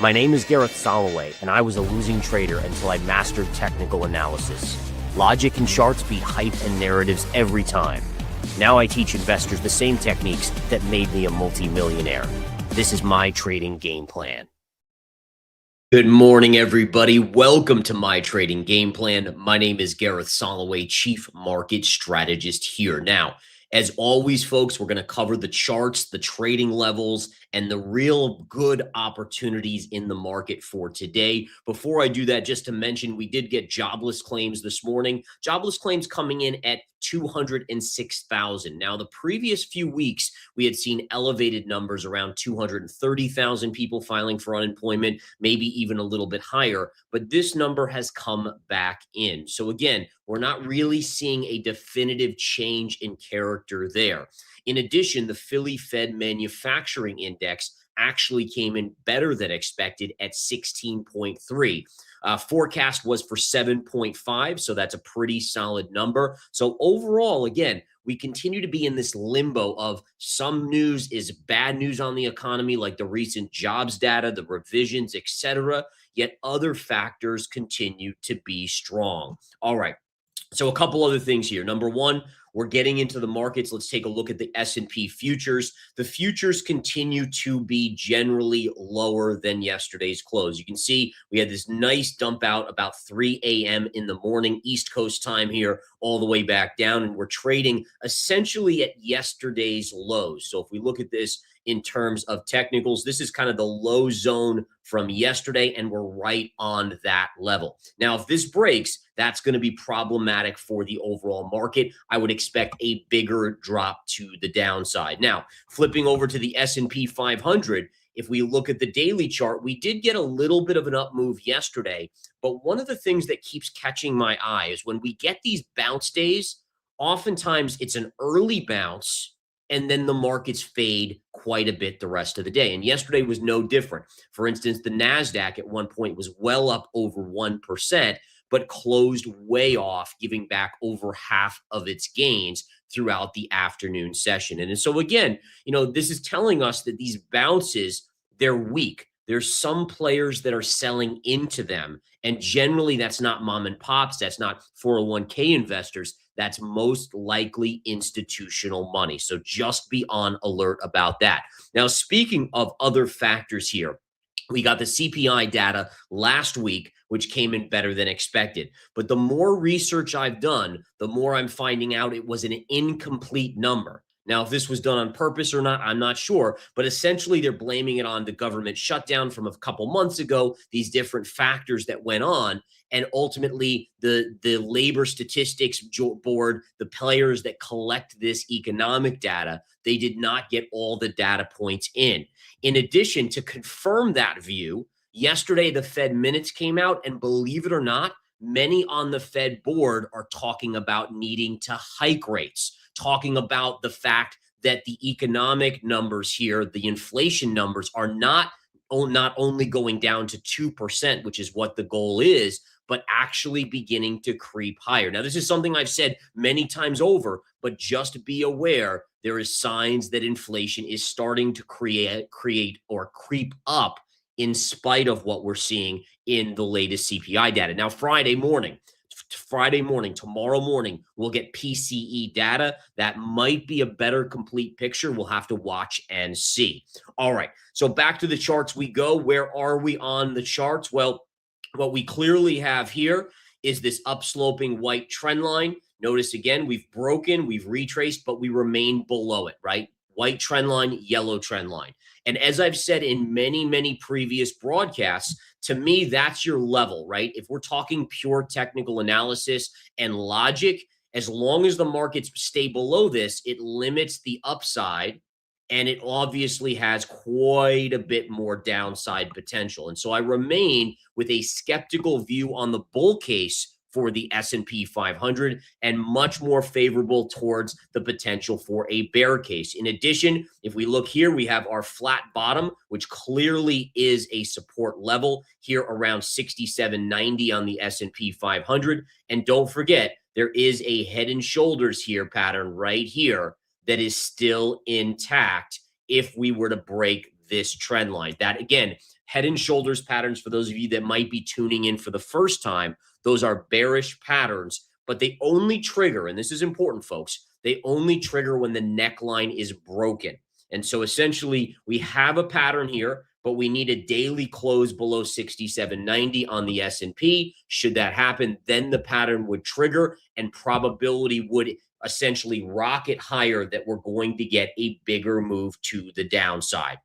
My name is Gareth Soloway, and I was a losing trader until I mastered technical analysis. Logic and charts beat hype and narratives every time. Now I teach investors the same techniques that made me a multi-millionaire. This is my trading game plan. Good morning, everybody. Welcome to My Trading Game Plan. My name is Gareth Soloway, Chief Market Strategist here. Now, as always, folks, we're going to cover the charts, the trading levels, and the real good opportunities in the market for today. Before I do that, just to mention, we did get jobless claims this morning. Jobless claims coming in at 206,000. Now, the previous few weeks, we had seen elevated numbers around 230,000 people filing for unemployment, maybe even a little bit higher, but this number has come back in. So again, we're not really seeing a definitive change in character there. In addition, the Philly Fed Manufacturing Index actually came in better than expected at 16.3. Forecast was for 7.5, so that's a pretty solid number. So overall, again, we continue to be in this limbo of some news is bad news on the economy, like the recent jobs data, the revisions, etc. Yet other factors continue to be strong. All right. So a couple other things here. Number one, we're getting into the markets. Let's take a look at the S&P futures. The futures continue to be generally lower than yesterday's close. You can see we had this nice dump out about 3 a.m. in the morning, East Coast time here, all the way back down. And we're trading essentially at yesterday's lows. So if we look at this in terms of technicals, this is kind of the low zone from yesterday, and we're right on that level. Now, if this breaks, that's going to be problematic for the overall market. I would expect a bigger drop to the downside. Now, flipping over to the S&P 500, if we look at the daily chart, we did get a little bit of an up move yesterday, but one of the things that keeps catching my eye is when we get these bounce days, oftentimes it's an early bounce, and then the markets fade quite a bit the rest of the day. And yesterday was no different. For instance, the Nasdaq at one point was well up over 1%, but closed way off, giving back over half of its gains throughout the afternoon session. And so again, this is telling us that these bounces, they're weak. There's some players that are selling into them. And generally, that's not mom and pops. That's not 401k investors. That's most likely institutional money. So just be on alert about that. Now, speaking of other factors here, we got the CPI data last week, which came in better than expected. But the more research I've done, the more I'm finding out it was an incomplete number. Now, if this was done on purpose or not, I'm not sure. But essentially, they're blaming it on the government shutdown from a couple months ago, these different factors that went on. And ultimately, the labor statistics board, the players that collect this economic data, they did not get all the data points in. In addition, to confirm that view, yesterday the Fed minutes came out, and believe it or not, many on the Fed board are talking about needing to hike rates, talking about the fact that the economic numbers here, the inflation numbers, are not only going down to 2%, which is what the goal is, but actually beginning to creep higher. Now, this is something I've said many times over, but just be aware there is signs that inflation is starting to create or creep up in spite of what we're seeing in the latest CPI data. Now, tomorrow morning, we'll get PCE data. That might be a better complete picture. We'll have to watch and see. All right, so back to the charts we go. Where are we on the charts? Well, what we clearly have here is this upsloping white trend line. Notice again, we've broken, we've retraced, but we remain below it, right? White trend line, yellow trend line. And as I've said in many, many previous broadcasts, to me, that's your level, right? If we're talking pure technical analysis and logic, as long as the markets stay below this, it limits the upside, and it obviously has quite a bit more downside potential. And so I remain with a skeptical view on the bull case for the S&P 500 and much more favorable towards the potential for a bear case. In addition, if we look here, we have our flat bottom, which clearly is a support level here around 67.90 on the S&P 500. And don't forget, there is a head and shoulders here pattern right here that is still intact if we were to break this trend line. That, again, head and shoulders patterns, for those of you that might be tuning in for the first time, those are bearish patterns, but they only trigger, and this is important, folks, they only trigger when the neckline is broken. And so essentially we have a pattern here, but we need a daily close below 67.90 on the S&P. Should that happen, then the pattern would trigger and probability would essentially rocket higher that we're going to get a bigger move to the downside.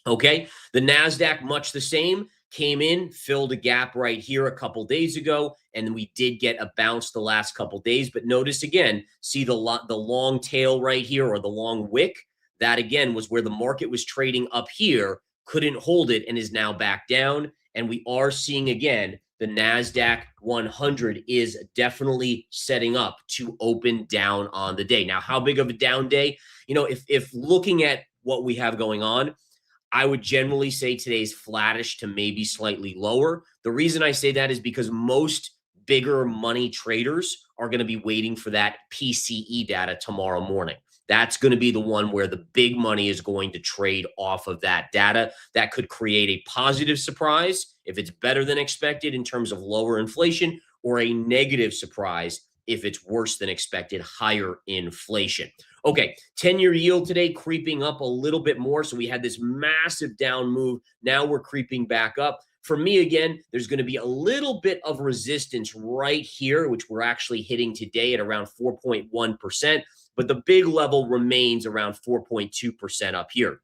Okay, the Nasdaq, much the same, came in, filled a gap right here a couple days ago, and we did get a bounce the last couple days. But notice again, see the long tail right here, or the long wick? That again was where the market was trading up here, couldn't hold it, and is now back down. And we are seeing again, the Nasdaq 100 is definitely setting up to open down on the day. Now, how big of a down day? You know, if looking at what we have going on, I would generally say today's flattish to maybe slightly lower. The reason I say that is because most bigger money traders are going to be waiting for that PCE data tomorrow morning. That's going to be the one where the big money is going to trade off of that data. That could create a positive surprise if it's better than expected in terms of lower inflation, or a negative surprise if it's worse than expected, higher inflation. Okay, 10-year yield today creeping up a little bit more. So we had this massive down move. Now we're creeping back up. For me, again, there's going to be a little bit of resistance right here, which we're actually hitting today at around 4.1%. But the big level remains around 4.2% up here.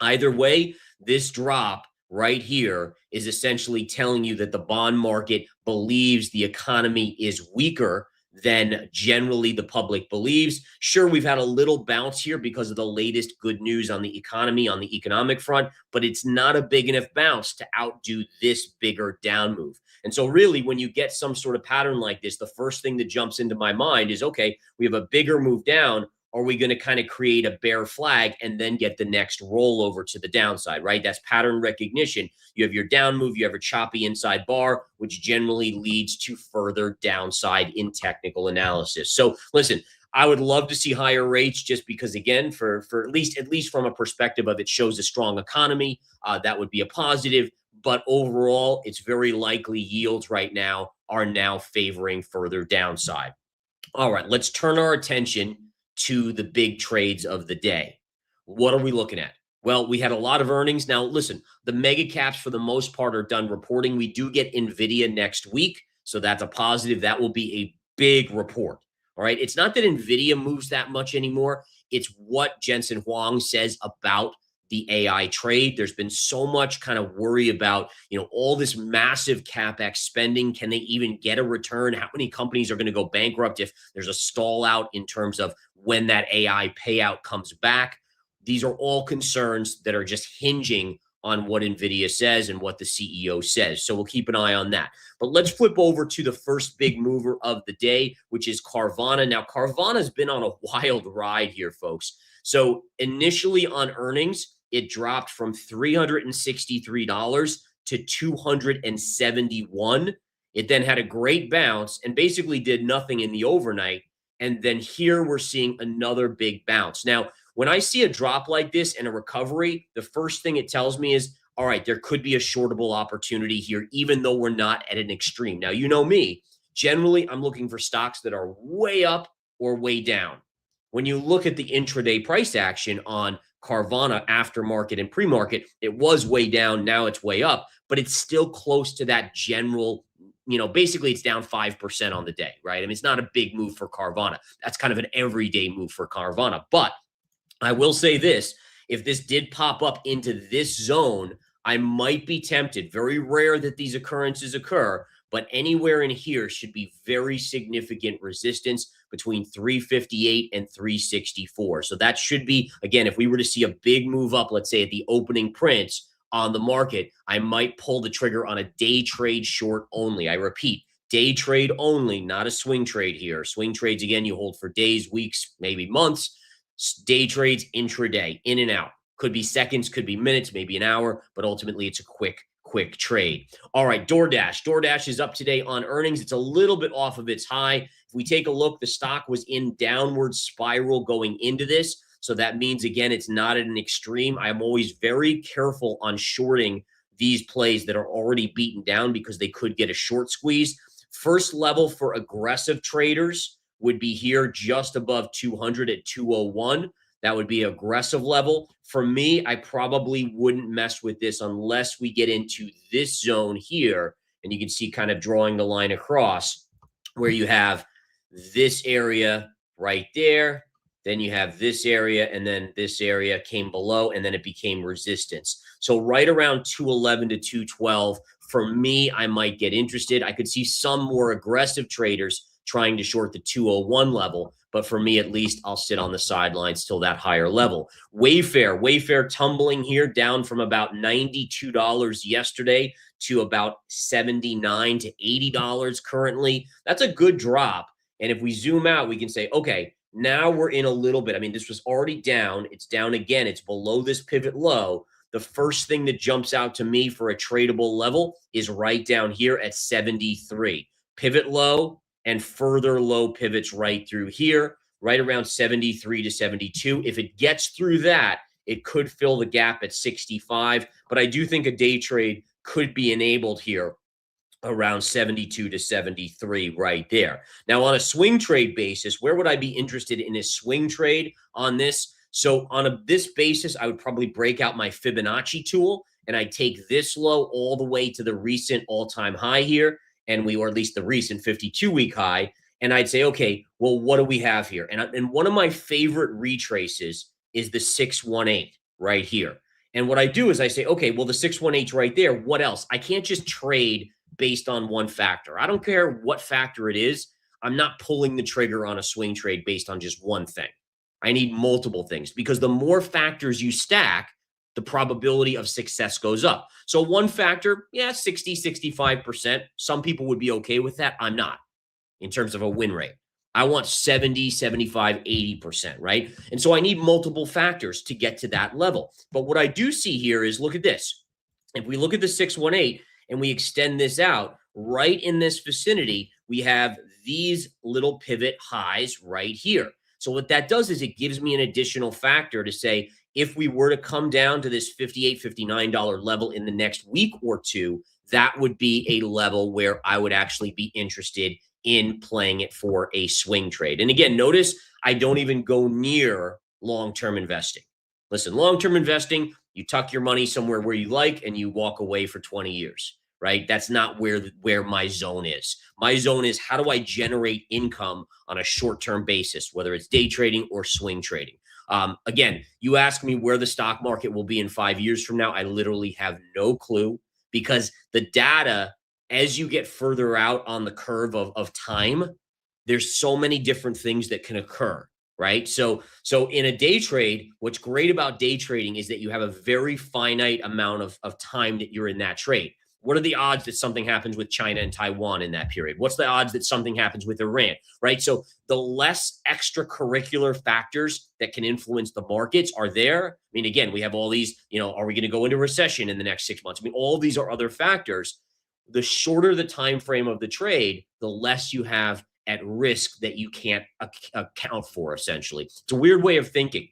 Either way, this drop right here is essentially telling you that the bond market believes the economy is weaker than generally the public believes. Sure, we've had a little bounce here because of the latest good news on the economy, on the economic front, but it's not a big enough bounce to outdo this bigger down move. And so really, when you get some sort of pattern like this, the first thing that jumps into my mind is, okay, we have a bigger move down. Are we going to kind of create a bear flag and then get the next rollover to the downside, right? That's pattern recognition. You have your down move, you have a choppy inside bar, which generally leads to further downside in technical analysis. So listen, I would love to see higher rates, just because, again, for at least from a perspective of it shows a strong economy, that would be a positive. But overall, it's very likely yields right now are now favoring further downside. All right, let's turn our attention to the big trades of the day. What are we looking at? Well, we had a lot of earnings. Now, listen, the mega caps for the most part are done reporting. We do get NVIDIA next week, so that's a positive. That will be a big report. All right. It's not that NVIDIA moves that much anymore. It's what Jensen Huang says about the AI trade. There's been so much kind of worry about, all this massive CapEx spending. Can they even get a return? How many companies are going to go bankrupt if there's a stall out in terms of when that AI payout comes back? These are all concerns that are just hinging on what NVIDIA says and what the CEO says. So we'll keep an eye on that. But let's flip over to the first big mover of the day, which is Carvana. Now, Carvana's been on a wild ride here, folks. So initially on earnings, it dropped from $363 to $271. It then had a great bounce and basically did nothing in the overnight. And then here we're seeing another big bounce. Now, when I see a drop like this and a recovery, the first thing it tells me is, all right, there could be a shortable opportunity here, even though we're not at an extreme. Now, you know me, generally, I'm looking for stocks that are way up or way down. When you look at the intraday price action on Carvana aftermarket and pre-market, it was way down. Now it's way up, but it's still close to that general, basically it's down 5% on the day, right? I mean, it's not a big move for Carvana. That's kind of an everyday move for Carvana. But I will say this, if this did pop up into this zone, I might be tempted. Very rare that these occurrences occur, but anywhere in here should be very significant resistance between 358 and 364. So that should be, again, if we were to see a big move up, let's say at the opening prints on the market, I might pull the trigger on a day trade short only. I repeat, day trade only, not a swing trade here. Swing trades, again, you hold for days, weeks, maybe months. Day trades intraday, in and out. Could be seconds, could be minutes, maybe an hour, but ultimately it's a quick trade. All right, DoorDash. DoorDash is up today on earnings. It's a little bit off of its high. If we take a look, the stock was in downward spiral going into this. So that means, again, it's not at an extreme. I'm always very careful on shorting these plays that are already beaten down because they could get a short squeeze. First level for aggressive traders would be here just above 200 at 201. That would be aggressive level. For me, I probably wouldn't mess with this unless we get into this zone here. And you can see kind of drawing the line across where you have this area right there. Then you have this area, and then this area came below, and then it became resistance. So right around 211 to 212, for me, I might get interested. I could see some more aggressive traders trying to short the 201 level, but for me, at least, I'll sit on the sidelines till that higher level. Wayfair tumbling here down from about $92 yesterday to about $79 to $80 currently. That's a good drop. And if we zoom out, we can say, okay, now we're in a little bit. I mean, this was already down. It's down again. It's below this pivot low. The first thing that jumps out to me for a tradable level is right down here at 73. Pivot low and further low pivots right through here, right around 73 to 72. If it gets through that, it could fill the gap at 65. But I do think a day trade could be enabled here around 72 to 73 right there. Now, on a swing trade basis, where would I be interested in a swing trade on this? So on this basis, I would probably break out my Fibonacci tool, and I take this low all the way to the recent all-time high here, or at least the recent 52-week high, and I'd say, okay, well, what do we have here? And one of my favorite retraces is the 618 right here. And what I do is I say, okay, well, the 618 right there, what else? I can't just trade based on one factor. I don't care what factor it is. I'm not pulling the trigger on a swing trade based on just one thing. I need multiple things because the more factors you stack, the probability of success goes up. So one factor, yeah, 60, 65%. Some people would be okay with that. I'm not in terms of a win rate. I want 70, 75, 80%, right? And so I need multiple factors to get to that level. But what I do see here is, look at this. If we look at the 618, and we extend this out right in this vicinity, we have these little pivot highs right here. So what that does is it gives me an additional factor to say, if we were to come down to this $58, $59 level in the next week or two, that would be a level where I would actually be interested in playing it for a swing trade. And again, notice I don't even go near long-term investing. Listen, long-term investing, you tuck your money somewhere where you like and you walk away for 20 years, right? That's not where my zone is. My zone is, how do I generate income on a short-term basis, whether it's day trading or swing trading? Again, you ask me where the stock market will be in 5 years from now. I literally have no clue, because the data, as you get further out on the curve of time, there's so many different things that can occur. Right. So in a day trade, what's great about day trading is that you have a very finite amount of time that you're in that trade. What are the odds that something happens with China and Taiwan in that period? What's the odds that something happens with Iran? Right. So the less extracurricular factors that can influence the markets are there. I mean, again, we have all these, are we going to go into recession in the next 6 months? I mean, all of these are other factors. The shorter the time frame of the trade, the less you have at risk that you can't account for, essentially. It's a weird way of thinking.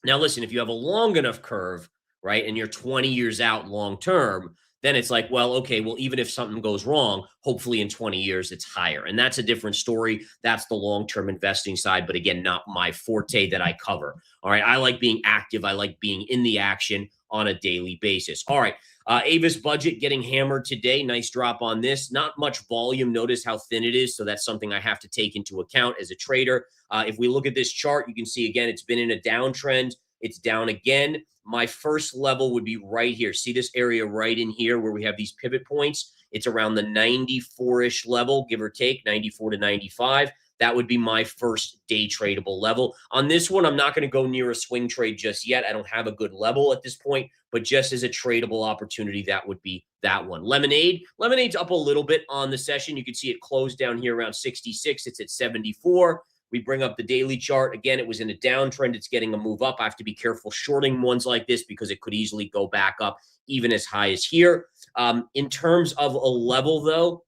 Now, listen, if you have a long enough curve, right, and you're 20 years out long term, then it's like, well, okay, well, even if something goes wrong, hopefully in 20 years it's higher. And that's a different story. That's the long-term investing side, but again, not my forte that I cover. All right, I like being active. I like being in the action on a daily basis. All right, Avis Budget getting hammered today. Nice drop on this. Not much volume. Notice how thin it is. So that's something I have to take into account as a trader. If we look at this chart, you can see, again, it's been in a downtrend. It's down again. My first level would be right here. See this area right in here where we have these pivot points? It's around the 94-ish level, give or take, 94 to 95. That would be my first day tradable level. On this one, I'm not going to go near a swing trade just yet. I don't have a good level at this point, but just as a tradable opportunity, that would be that one. Lemonade's up a little bit on the session. You can see it closed down here around 66. It's at 74. We bring up the daily chart. Again, it was in a downtrend. It's getting a move up. I have to be careful shorting ones like this because it could easily go back up even as high as here. In terms of a level, though,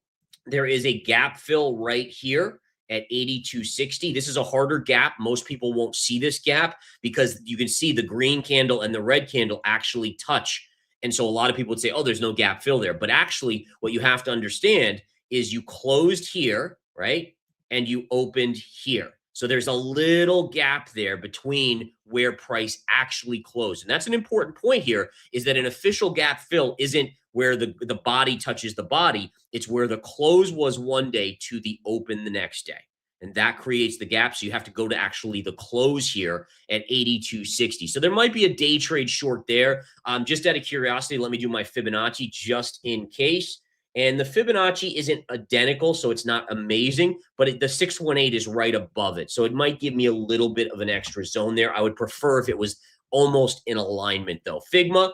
there is a gap fill right here. at 82.60. This is a harder gap. Most people won't see this gap because you can see the green candle and the red candle actually touch. And so a lot of people would say, oh, there's no gap fill there. But actually, what you have to understand is you closed here, right? And you opened here. So there's a little gap there between where price actually closed. And that's an important point here, is that an official gap fill isn't where the body touches the body. It's where the close was one day to the open the next day. And that creates the gap. So you have to go to actually the close here at 82.60. So there might be a day trade short there. Just out of curiosity, let me do my Fibonacci just in case. And the Fibonacci isn't identical, so it's not amazing, but the 618 is right above it. So it might give me a little bit of an extra zone there. I would prefer if it was almost in alignment, though. Figma,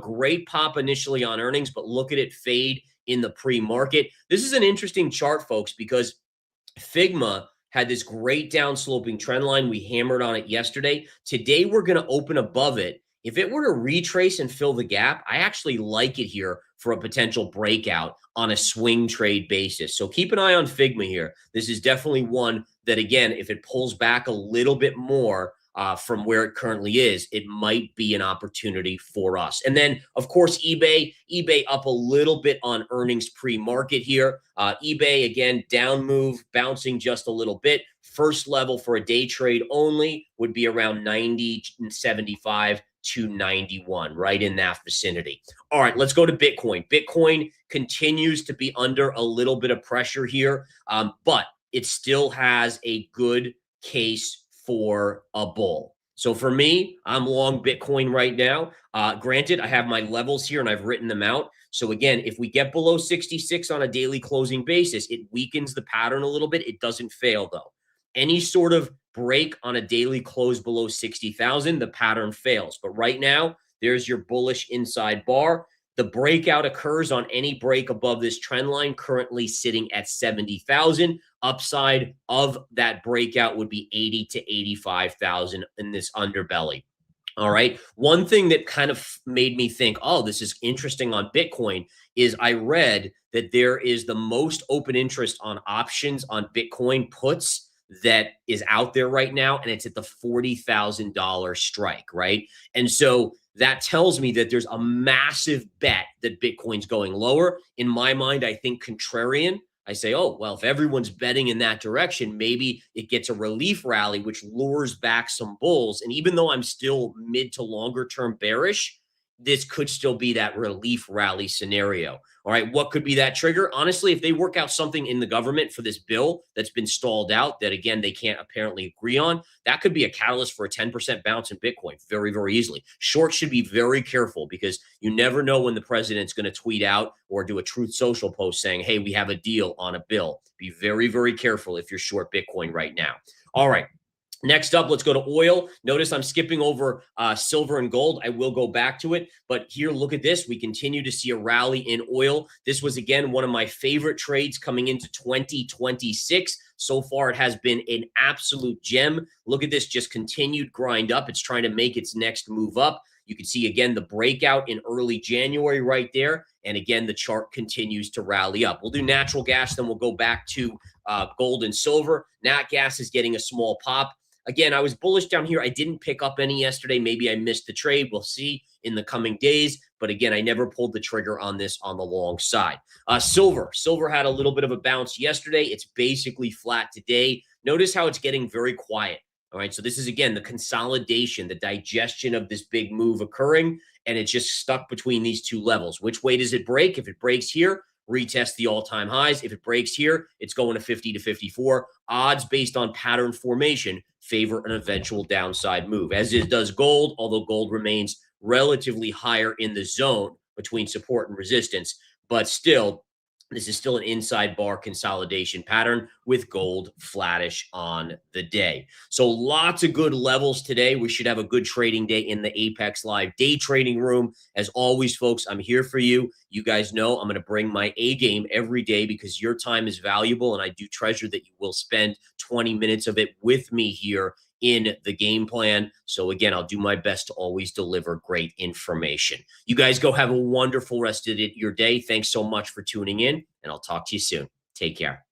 great pop initially on earnings, but look at it fade in the pre-market. This is an interesting chart, folks, because Figma had this great down-sloping trend line. We hammered on it yesterday. Today, we're going to open above it. If it were to retrace and fill the gap, I actually like it here for a potential breakout on a swing trade basis. So keep an eye on Figma here. This is definitely one that, again, if it pulls back a little bit more from where it currently is, it might be an opportunity for us. And then, of course, eBay up a little bit on earnings pre-market here. eBay, again, down move, bouncing just a little bit. First level for a day trade only would be around 90.75 to 91, right in that vicinity. All right, let's go to Bitcoin. Bitcoin continues to be under a little bit of pressure here, but it still has a good case for a bull. So for me, I'm long Bitcoin right now. Granted, I have my levels here and I've written them out. So again, if we get below 66 on a daily closing basis, it weakens the pattern a little bit. It doesn't fail though. Any sort of break on a daily close below 60,000, the pattern fails. But right now, there's your bullish inside bar. The breakout occurs on any break above this trend line, currently sitting at 70,000. Upside of that breakout would be 80 to 85,000 in this underbelly. All right. One thing that kind of made me think, oh, this is interesting on Bitcoin is I read that there is the most open interest on options on Bitcoin puts that is out there right now, and it's at the $40,000 strike, right? And so that tells me that there's a massive bet that Bitcoin's going lower. In my mind, I think contrarian. I say, oh, well, if everyone's betting in that direction, maybe it gets a relief rally, which lures back some bulls. And even though I'm still mid to longer term bearish, this could still be that relief rally scenario. All right, what could be that trigger? Honestly, if they work out something in the government for this bill that's been stalled out that, again, they can't apparently agree on, that could be a catalyst for a 10% bounce in Bitcoin very, very easily. Short should be very careful because you never know when the president's going to tweet out or do a Truth Social post saying, hey, we have a deal on a bill. Be very, very careful if you're short Bitcoin right now. All right. Next up, let's go to oil. Notice I'm skipping over silver and gold. I will go back to it. But here, look at this. We continue to see a rally in oil. This was, again, one of my favorite trades coming into 2026. So far, it has been an absolute gem. Look at this, just continued grind up. It's trying to make its next move up. You can see, again, the breakout in early January right there. And again, the chart continues to rally up. We'll do natural gas, then we'll go back to gold and silver. Nat gas is getting a small pop. Again, I was bullish down here. I didn't pick up any yesterday. Maybe I missed the trade. We'll see in the coming days. But again, I never pulled the trigger on this on the long side. Silver had a little bit of a bounce yesterday. It's basically flat today. Notice how it's getting very quiet. All right, so this is, again, the consolidation, the digestion of this big move occurring, and it's just stuck between these two levels. Which way does it break? If it breaks here, retest the all-time highs. If it breaks here, it's going to 50 to 54. Odds based on pattern formation favor an eventual downside move, as it does gold, although gold remains relatively higher in the zone between support and resistance. But still, this is still an inside bar consolidation pattern with gold flattish on the day. So lots of good levels today. We should have a good trading day in the Apex Live day trading room. As always, folks, I'm here for you. You guys know I'm going to bring my A game every day because your time is valuable, and I do treasure that you will spend 20 minutes of it with me here in the game plan. So again, I'll do my best to always deliver great information. You guys go have a wonderful rest of your day. Thanks so much for tuning in, and I'll talk to you soon. Take care.